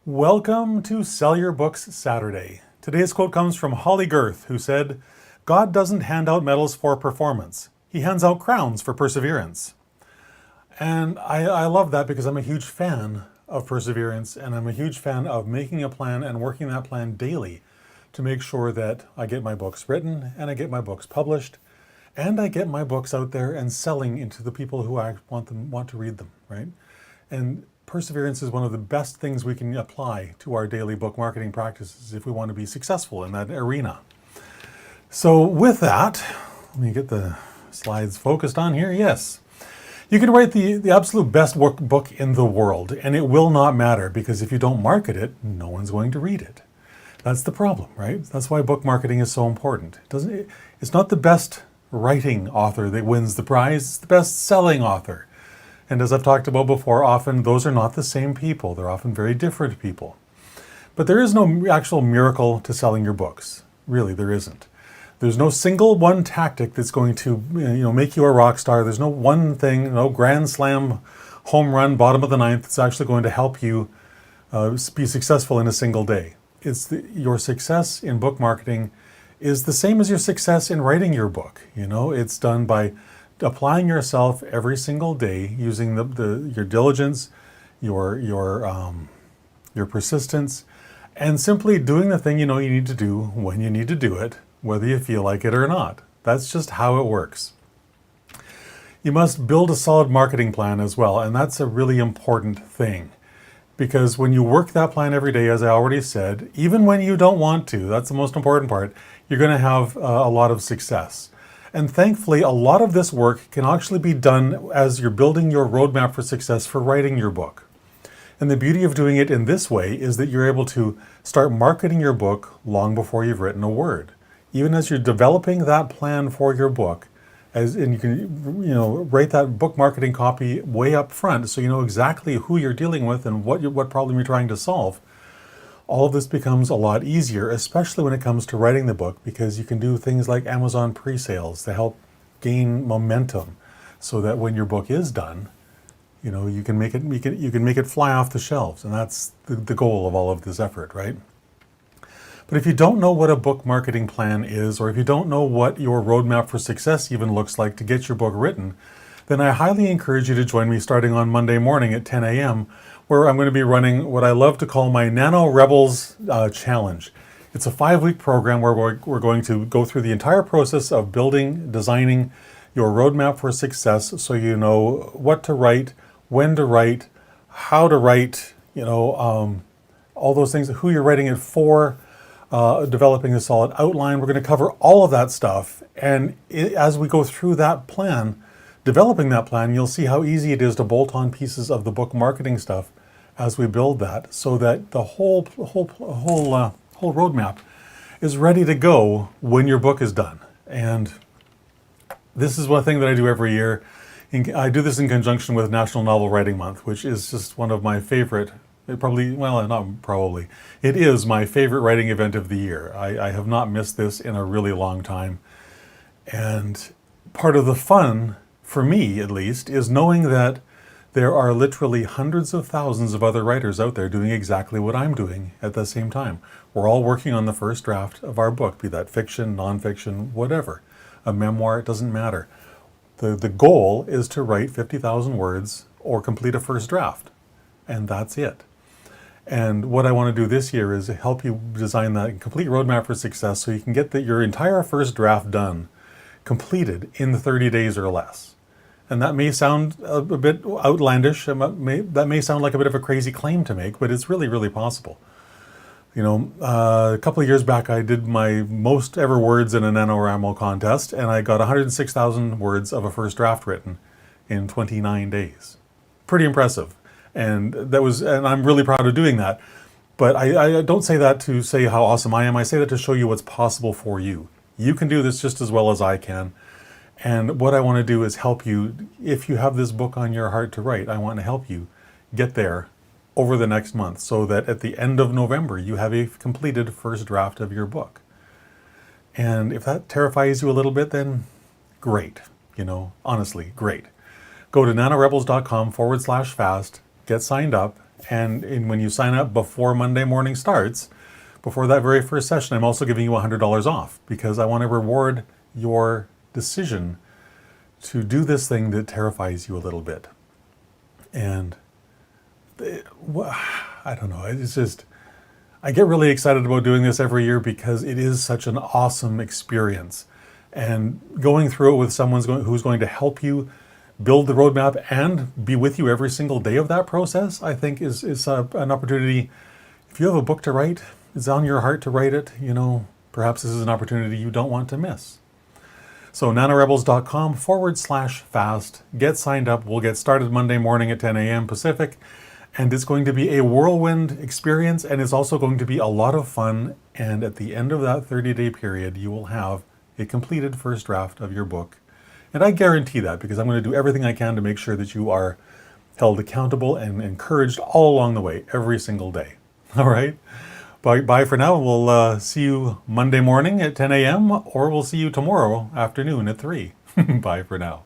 Welcome to Sell Your Books Saturday. Today's quote comes from Holley Gerth, who said, "God doesn't hand out medals for performance. He hands out crowns for perseverance." And I love that because I'm a huge fan of perseverance, and I'm a huge fan of making a plan and working that plan daily to make sure that I get my books written and I get my books published and I get my books out there and selling into the people who I want to read them, right? And perseverance is one of the best things we can apply to our daily book marketing practices if we want to be successful in that arena. So with that, let me get the slides focused on here. Yes. You can write the absolute best book in the world, and it will not matter because if you don't market it, no one's going to read it. That's the problem, right? That's why book marketing is so important. It's not the best writing author that wins the prize, it's the best selling author. And as I've talked about before, often those are not the same people. They're often very different people. But there is no actual miracle to selling your books. Really, there isn't. There's no single one tactic that's going to make you a rock star. There's no one thing, no grand slam, home run, bottom of the ninth that's actually going to help you be successful in a single day. Your success in book marketing is the same as your success in writing your book. It's done by applying yourself every single day using your diligence, your persistence, and simply doing the thing you need to do when you need to do it, whether you feel like it or not. That's just how it works. You must build a solid marketing plan as well, and that's a really important thing. Because when you work that plan every day, as I already said, even when you don't want to, that's the most important part, you're going to have a lot of success. And thankfully, a lot of this work can actually be done as you're building your roadmap for success for writing your book. And the beauty of doing it in this way is that you're able to start marketing your book long before you've written a word. Even as you're developing that plan for your book, and you can write that book marketing copy way up front so you know exactly who you're dealing with and what problem you're trying to solve. All of this becomes a lot easier, especially when it comes to writing the book, because you can do things like Amazon pre-sales to help gain momentum so that when your book is done, you can make it fly off the shelves. And that's the goal of all of this effort, right? But if you don't know what a book marketing plan is, or if you don't know what your roadmap for success even looks like to get your book written, then I highly encourage you to join me starting on Monday morning at 10 a.m., where I'm going to be running what I love to call my Nano Rebels Challenge. It's a 5-week program where we're going to go through the entire process of designing your roadmap for success so you know what to write, when to write, how to write, all those things, who you're writing it for, developing a solid outline. We're going to cover all of that stuff. And as we go through that plan, developing that plan, you'll see how easy it is to bolt on pieces of the book marketing stuff as we build that, so that the whole roadmap is ready to go when your book is done. And this is one thing that I do every year. I do this in conjunction with National Novel Writing Month, which is just one of my favorite. It is my favorite writing event of the year. I have not missed this in a really long time. And part of the fun, for me at least, is knowing that there are literally hundreds of thousands of other writers out there doing exactly what I'm doing at the same time. We're all working on the first draft of our book, be that fiction, nonfiction, whatever. A memoir, it doesn't matter. The goal is to write 50,000 words or complete a first draft. And that's it. And what I want to do this year is help you design that complete roadmap for success so you can get your entire first draft done, completed in 30 days or less. And that may sound a bit outlandish, that may sound like a bit of a crazy claim to make, but it's really, really possible. A couple of years back, I did my most ever words in a NaNoWriMo contest, and I got 106,000 words of a first draft written in 29 days. Pretty impressive. And I'm really proud of doing that. But I don't say that to say how awesome I am. I say that to show you what's possible for you. You can do this just as well as I can. And what I want to do is help you. If you have this book on your heart to write, I want to help you get there over the next month so that at the end of November, you have a completed first draft of your book. And if that terrifies you a little bit, then great. Honestly, great. Go to nanorebels.com/fast, get signed up, And when you sign up before Monday morning starts, before that very first session, I'm also giving you $100 off because I want to reward your decision to do this thing that terrifies you a little bit. And I don't know, it's just, I get really excited about doing this every year because it is such an awesome experience. And going through it with someone who's going to help you build the roadmap and be with you every single day of that process, I think is an opportunity. If you have a book to write, it's on your heart to write it, perhaps this is an opportunity you don't want to miss. So nanorebels.com/fast. Get signed up. We'll get started Monday morning at 10 a.m. Pacific. And it's going to be a whirlwind experience, and it's also going to be a lot of fun. And at the end of that 30-day period, you will have a completed first draft of your book. And I guarantee that because I'm going to do everything I can to make sure that you are held accountable and encouraged all along the way, every single day. All right? Bye for now. We'll see you Monday morning at 10 a.m. or we'll see you tomorrow afternoon at 3. Bye for now.